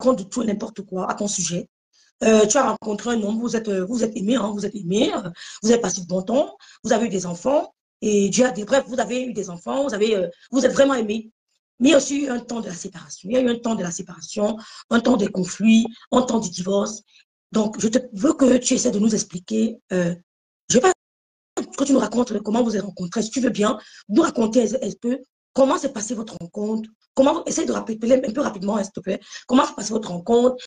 racontes de tout et n'importe quoi à ton sujet. Tu as rencontré un homme, vous êtes aimé, hein, vous êtes aimé, vous avez passé de bon temps, vous avez eu des enfants, et Dieu a des bref, vous avez eu des enfants, vous êtes vraiment aimé. Mais il y a aussi eu un temps de la séparation. Il y a eu un temps de la séparation, un temps des conflits, un temps du divorce. Donc, je te veux que tu essaies de nous expliquer. Je ne vais pas que tu nous racontes comment vous êtes rencontrés. Si tu veux bien, nous raconter un peu comment s'est passée votre rencontre. Essaye de rappeler un peu rapidement, s'il te plaît. Comment s'est passée votre rencontre.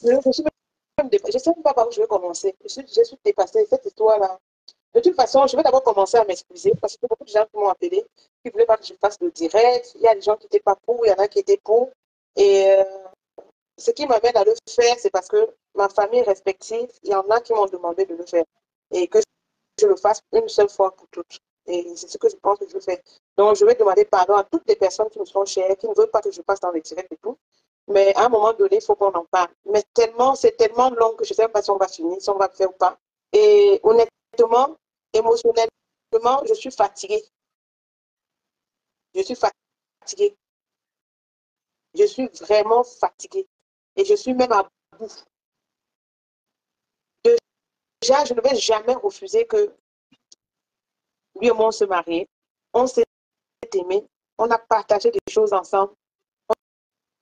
Je ne sais même pas par où je vais commencer. Je suis dépassée. Cette histoire-là. De toute façon, je vais d'abord commencer à m'excuser parce que beaucoup de gens qui m'ont appelé, qui ne voulaient pas que je fasse le direct. Il y a des gens qui n'étaient pas pour, il y en a qui étaient pour. Et ce qui m'amène à le faire, c'est parce que ma famille respective, il y en a qui m'ont demandé de le faire. Et que je le fasse une seule fois pour toutes. Et c'est ce que je pense que je fais. Donc, je vais demander pardon à toutes les personnes qui me sont chères, qui ne veulent pas que je passe dans les directs et tout. Mais à un moment donné, il faut qu'on en parle. Mais c'est tellement long que je ne sais pas si on va finir, si on va le faire ou pas. Et honnêtement, émotionnellement, je suis fatiguée. Je suis fatiguée. Je suis vraiment fatiguée. Et je suis même à bout. Déjà, je ne vais jamais refuser que lui et moi, on se marie. On s'est aimé. On a partagé des choses ensemble.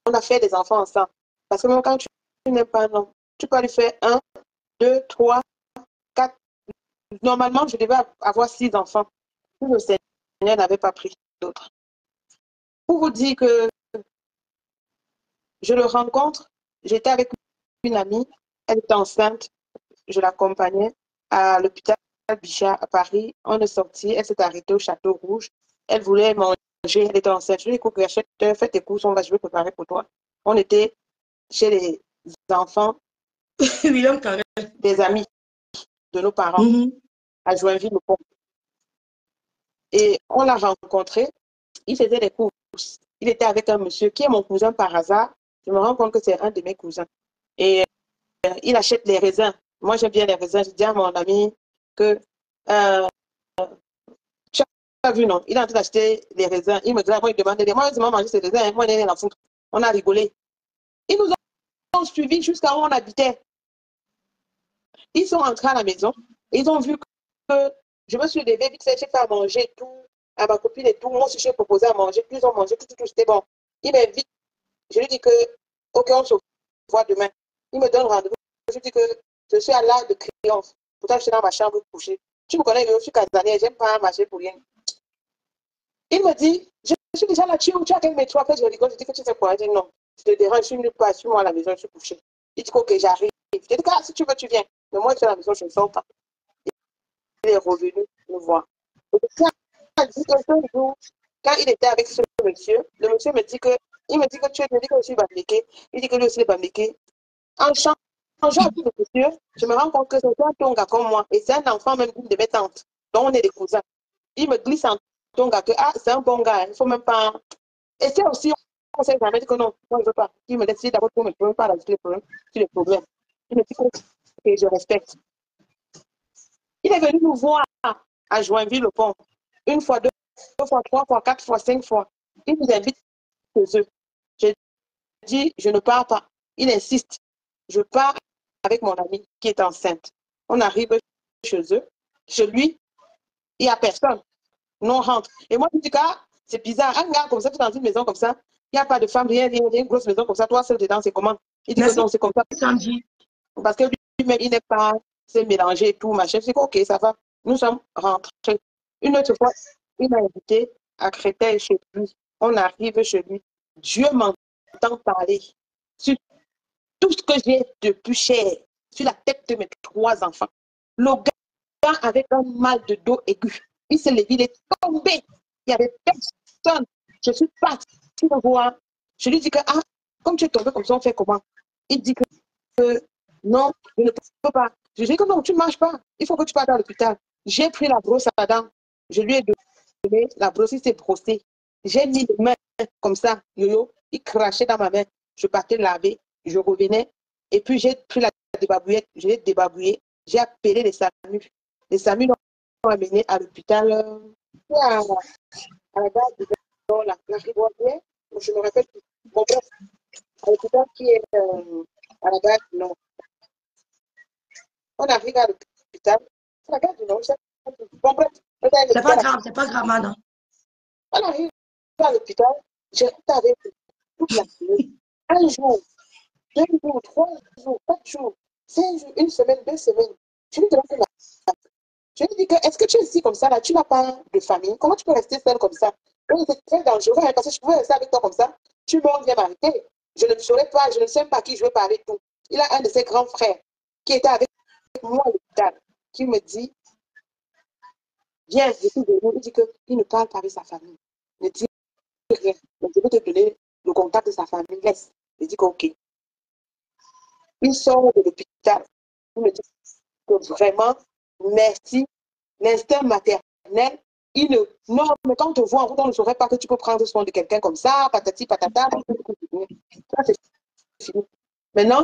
On a fait des enfants ensemble. Parce que même quand tu n'aimes pas, non, tu peux lui faire 1, 2, 3, 4. Normalement, je devais avoir 6 enfants. Le Seigneur n'avait pas pris d'autres. Pour vous dire que je le rencontre, j'étais avec une amie, elle était enceinte, je l'accompagnais à l'hôpital Bichat à Paris. On est sorti, elle s'est arrêtée au Château Rouge. Elle voulait manger, elle était enceinte. Je lui ai dit, écoute, fais tes courses, je vais préparer pour toi. On était chez les enfants des amis de nos parents à Joinville-le-Pont. Et on l'a rencontré, il faisait des courses. Il était avec un monsieur qui est mon cousin par hasard. Je me rends compte que c'est un de mes cousins. Et il achète les raisins. Moi, j'aime bien les raisins. Je dis à mon ami que tu as vu, non? Il est en train d'acheter les raisins. Il me dit, moi, il demande, moi, je vais manger ces raisins. Moi, il est la foutre. On a rigolé. Ils nous ont suivis jusqu'à où on habitait. Ils sont entrés à la maison. Ils ont vu que je me suis levée vite fait, j'ai fait à manger tout à ma copine et tout. Moi aussi, j'ai proposé à manger. Puis ils ont mangé tout, c'était bon. Il m'invite. Je lui dis que, OK, on se voit demain. Il me donne rendez-vous. Je lui dis que je suis à l'Arc de Triomphe. Pourtant, je suis dans ma chambre couchée. Tu me connais, je suis casanière, j'aime pas marcher pour rien. Il me dit, je suis déjà là, tu as quel métro? Après, je rigole, je dis que tu fais quoi? Il dit non, je te dérange, je suis nulle part, suis-moi à la maison, je suis couchée. Il dit OK, j'arrive. Je dis, si tu veux, tu viens. Mais moi, je suis à la maison, je ne sors pas. Il est revenu me voir. Quand il était avec ce monsieur, le monsieur me dit que, il me dit que tu es, me dit que je suis bamléqué. Il dit que lui aussi est bamléqué. En changeant de monsieur, je me rends compte que c'est un Tonga comme moi. Et c'est un enfant même d'une de mes tantes. Donc on est des cousins. Il me glisse en Tonga que c'est un bon gars, il ne faut même pas. Et c'est aussi, on ne sait jamais dit que non, moi je ne veux pas. Il me laisse d'abord pour ne pas rajouter les problèmes. Il me dit que je respecte. Il est venu nous voir à Joinville-le-Pont. Une fois, deux fois, 3 fois, 4 fois, 5 fois. Il nous invite chez eux. J'ai dit, je ne pars pas. Il insiste. Je pars avec mon ami qui est enceinte. On arrive chez eux. Chez lui, il n'y a personne. Non, on rentre. Et moi, je dis, c'est bizarre. Un gars comme ça, tu es dans une maison comme ça, il n'y a pas de femme, rien, une grosse maison comme ça. Toi, seul dedans, c'est comment? Il dit que non, c'est comme ça. Parce que lui-même, il n'est pas, c'est mélangé et tout, machin. Je dis, OK, ça va. Nous sommes rentrés. Une autre fois, il m'a invité à Créteil chez lui. On arrive chez lui. Dieu m'entend parler sur tout ce que j'ai de plus cher, sur la tête de mes 3 enfants. Le gars avec un mal de dos aigu. Il s'est levé, il est tombé. Il n'y avait personne. Je suis partie le voir. Je lui dis que, comme tu es tombé comme ça, on fait comment? Il dit que non, je ne peux pas. Je dis que non, tu ne marches pas. Il faut que tu partes à l'hôpital. J'ai pris la brosse à dents. Je lui ai donné la brosse, il s'est brossé. J'ai mis les mains comme ça, yo-yo. Il crachait dans ma main. Je partais laver. Je revenais. Et puis j'ai pris la débarbouillette. Je l'ai débarbouillée. J'ai appelé les SAMU. Les SAMU m'ont amené à l'hôpital, à la gare de la Rivoisière. Je me rappelle. Bon, bref. à l'hôpital qui est à la gare du Nord. On arrive à l'hôpital, c'est la gare du Nord, bon, bref, c'est pas grave, madame. On arrive à l'hôpital, j'ai resté avec toute la journée. Un jour, 2 jours, 3 jours, 4 jours, 5 jours, 1 semaine, 2 semaines. Je lui demande je lui dis que, est-ce que tu es ici comme ça, là, tu n'as pas de famille, comment tu peux rester seule comme ça? C'est très dangereux, hein, parce que je pouvais rester avec toi comme ça, tu meurs, viens m'arrêter. Je ne saurais pas, je ne sais pas à qui je veux parler tout. Il a un de ses grands frères qui était avec moi à l'hôpital, qui me dit, viens, je suis venu, il dit qu'il ne parle pas avec sa famille. Ne dis rien, mais je vais te donner le contact de sa famille, laisse. Je dis que ok. Il sort de l'hôpital, il me dit que vraiment, merci, l'instinct maternel, il ne... Non, mais quand on te voit en route, on ne saurait pas que tu peux prendre soin de quelqu'un comme ça, patati, patata. Ça, c'est fini. Maintenant,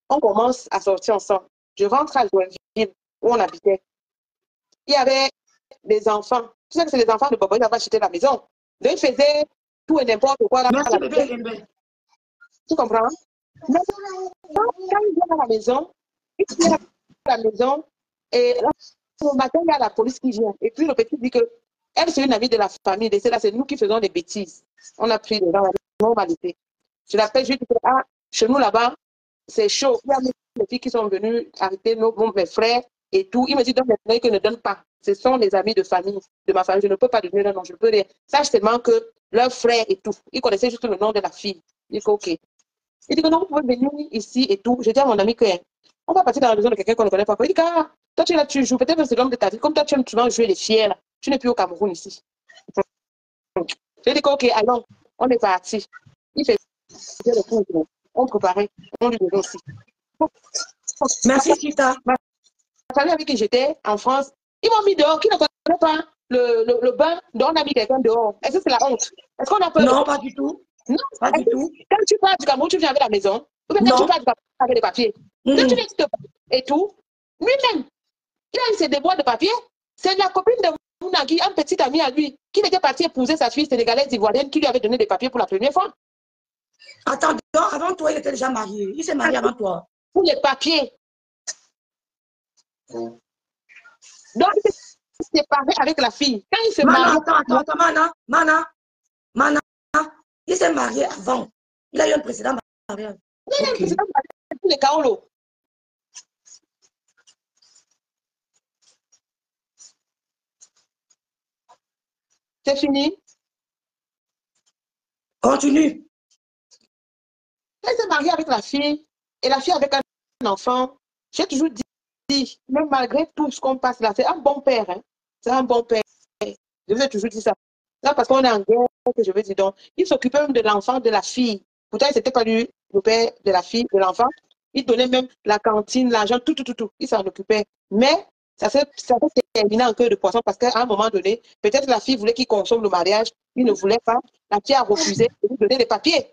on commence à sortir ensemble. Je rentre à Joinville, où on habitait. Il y avait des enfants. Tu sais que c'est les enfants de Bobo, ils avaient acheté la maison. Donc, ils faisaient tout et n'importe quoi. Merci, bébé. Tu comprends? Maintenant, quand ils viennent à la maison, et le matin, il y a la police qui vient. Et puis, le petit dit que elle, c'est une amie de la famille. Et c'est là, c'est nous qui faisons des bêtises. On a pris dans la normalité. Je l'appelle, je lui dis que, ah, chez nous là-bas, c'est chaud. Il y a des filles qui sont venues arrêter mes frères et tout. Il me dit, donc, maintenant, qu'ils ne donnent pas. Ce sont les amis de famille, de ma famille. Je ne peux pas donner leur nom. Je peux dire. Sache seulement que leur frère et tout. Il connaissait juste le nom de la fille. Il dit, OK. Il dit que non, vous pouvez venir ici et tout. Je dis à mon ami que on va partir dans la maison de quelqu'un qu'on ne connaît pas. Il dit que ah, toi, tu es là, tu joues. Peut-être que c'est l'homme de ta vie. Comme toi, tu aimes souvent jouer les fiers. Là. Tu n'es plus au Cameroun ici. Je dis que OK, allons, on est parti. Il fait le coup. On préparait. On lui donnait aussi. Merci, Sita. Ma famille avec qui j'étais en France, ils m'ont mis dehors. Qui ne connaît pas le bain dont on a mis quelqu'un dehors? Est-ce que c'est la honte? Est-ce qu'on a peur? Non, pas du tout. Non, pas du tout. Quand tu pars du Cameroun, tu viens avec la maison. Ou bien quand tu pars du Cameroun avec des papiers. Quand tu viens et tout, lui-même, il a eu ses déboires de papier. C'est la copine de Mounagui, un petit ami à lui, qui était parti épouser sa fille sénégalaise ivoirienne, qui lui avait donné des papiers pour la première fois. Attends, avant toi, il était déjà marié. Il s'est marié avant toi. Pour les papiers. Donc, il s'est séparé avec la fille. Quand il se marie... Attends, Mana. Il s'est marié avant. Il a eu un précédent mariage. Oui, il a eu un précédent mariage pour les Kaolo. C'est fini. Continue. Elle s'est mariée avec la fille et la fille avec un enfant. J'ai toujours dit, même malgré tout ce qu'on passe là, c'est un bon père. Hein? C'est un bon père. Je vous ai toujours dit ça. Là, parce qu'on est en guerre, que je veux dire. Donc, il s'occupait même de l'enfant de la fille. Pourtant, il n'était pas lui, le père de la fille, de l'enfant. Il donnait même la cantine, l'argent, tout. Il s'en occupait. Mais ça s'est terminé en queue de poisson parce qu'à un moment donné, peut-être la fille voulait qu'il consomme le mariage. Il ne voulait pas. La fille a refusé de lui donner les papiers.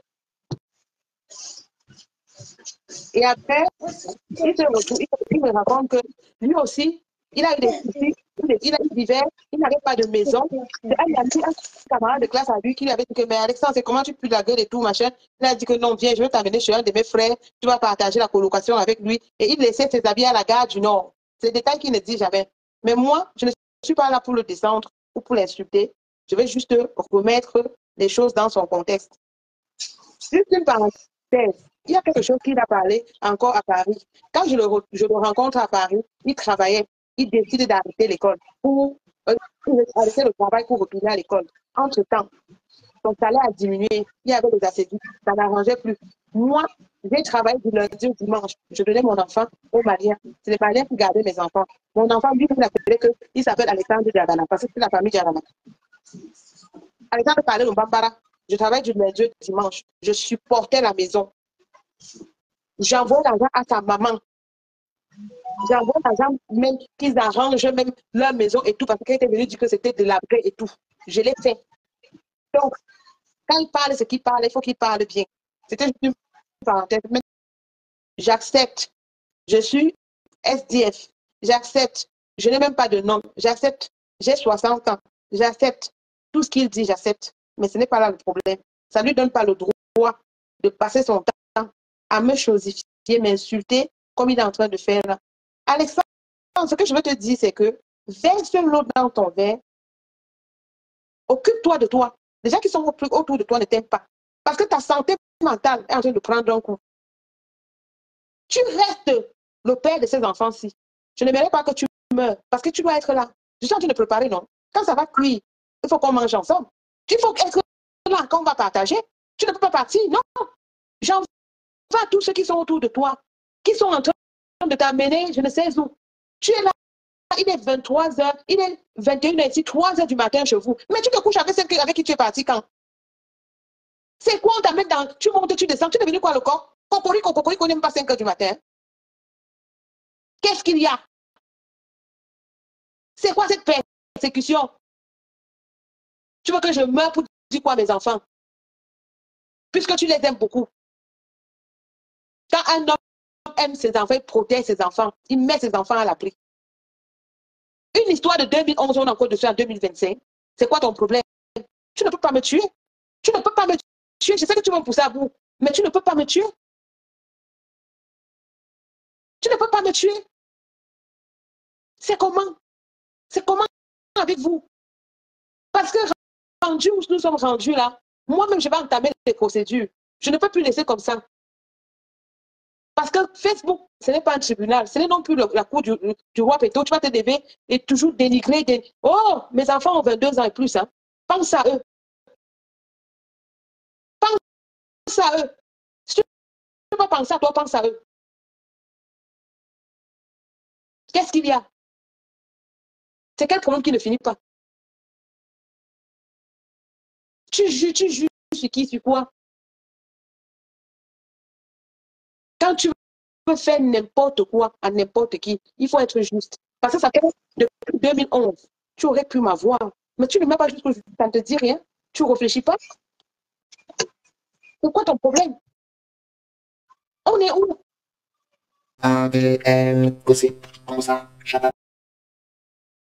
Et après, il me raconte que lui aussi, il a eu des soucis, il n'avait pas de maison. C'est un camarade de classe à lui qui lui avait dit que, mais Alexandre, c'est comment tu peux la gueule et tout, machin. Il a dit que non, viens, je vais t'amener chez un de mes frères, tu vas partager la colocation avec lui. Et il laissait ses habits à la gare du Nord. C'est des détails qu'il ne dit jamais. Mais moi, je ne suis pas là pour le descendre ou pour l'insulter. Je vais juste remettre les choses dans son contexte. Juste une parenthèse. Il y a quelque chose qu'il a parlé encore à Paris. Quand je le rencontre à Paris, il travaillait. Il décide d'arrêter l'école pour arrêter le travail pour retourner à l'école. Entre-temps, son salaire a diminué. Il y avait des assédus. Ça n'arrangeait plus. Moi, j'ai travaillé du lundi au dimanche. Je donnais mon enfant aux Maliens. C'est les Maliens qui gardaient mes enfants. Mon enfant, lui, il s'appelle Alexandre Diagana parce que c'est la famille Diagana. Alexandre parlait le Bambara. Je travaille du lundi au dimanche. Je supportais la maison. J'envoie l'argent à sa maman. J'envoie l'argent même qu'ils arrangent même leur maison et tout parce qu'elle était venue dire que c'était délabré et tout. Je l'ai fait. Donc, quand il parle ce qu'il parle, il faut qu'il parle bien. C'était juste une parenthèse. J'accepte. Je suis SDF. J'accepte. Je n'ai même pas de nom. J'accepte. J'ai 60 ans. J'accepte. Tout ce qu'il dit, j'accepte. Mais ce n'est pas là le problème. Ça ne lui donne pas le droit de passer son temps à me chosifier, m'insulter, comme il est en train de faire là. Alexandre, ce que je veux te dire, c'est que verse l'eau dans ton verre, occupe-toi de toi. Les gens qui sont autour de toi ne t'aiment pas. Parce que ta santé mentale est en train de prendre un coup. Tu restes le père de ces enfants-ci. Je n'aimerais pas que tu meurs parce que tu dois être là. Je suis en train de préparer, non? Quand ça va cuire, il faut qu'on mange ensemble. Il faut être là quand on va partager. Tu ne peux pas partir, non? J'en veux à tous ceux qui sont autour de toi, qui sont en train de t'amener, je ne sais où. Tu es là, il est 23h, il est 21h ici, 3h du matin chez vous. Mais tu te couches avec celle avec qui tu es parti quand? C'est quoi on t'amène dans... Tu montes, tu descends, tu es venu quoi le corps? Cocorico, on n'aime pas 5h du matin. Qu'est-ce qu'il y a? C'est quoi cette persécution? Tu veux que je meure pour dire quoi à mes enfants? Puisque tu les aimes beaucoup. Quand un homme aime ses enfants, il protège ses enfants. Il met ses enfants à l'abri. Une histoire de 2011, on est encore dessus en 2025. C'est quoi ton problème? Tu ne peux pas me tuer. Tu ne peux pas me tuer. Je sais que tu vas me pousser à bout, mais tu ne peux pas me tuer. Tu ne peux pas me tuer. C'est comment? C'est comment avec vous? Parce que rendu où nous sommes rendus là, moi-même, je vais entamer les procédures. Je ne peux plus laisser comme ça. Parce que Facebook, ce n'est pas un tribunal, ce n'est non plus la cour du roi Péto. Tu vas te lever et toujours dénigrer. Oh, mes enfants ont 22 ans et plus. Hein. Pense à eux. Pense à eux. Si tu ne peux pas penser à toi, pense à eux. Qu'est-ce qu'il y a? C'est quel problème qui ne finit pas? Tu juges sur qui, sur quoi? Quand tu veux faire n'importe quoi à n'importe qui, il faut être juste. Parce que ça fait depuis 2011. Tu aurais pu m'avoir. Mais tu ne m'as pas juste que ça ne te dit rien. Tu ne réfléchis pas. C'est quoi ton problème? On est où? AVL, gossip, comme ça,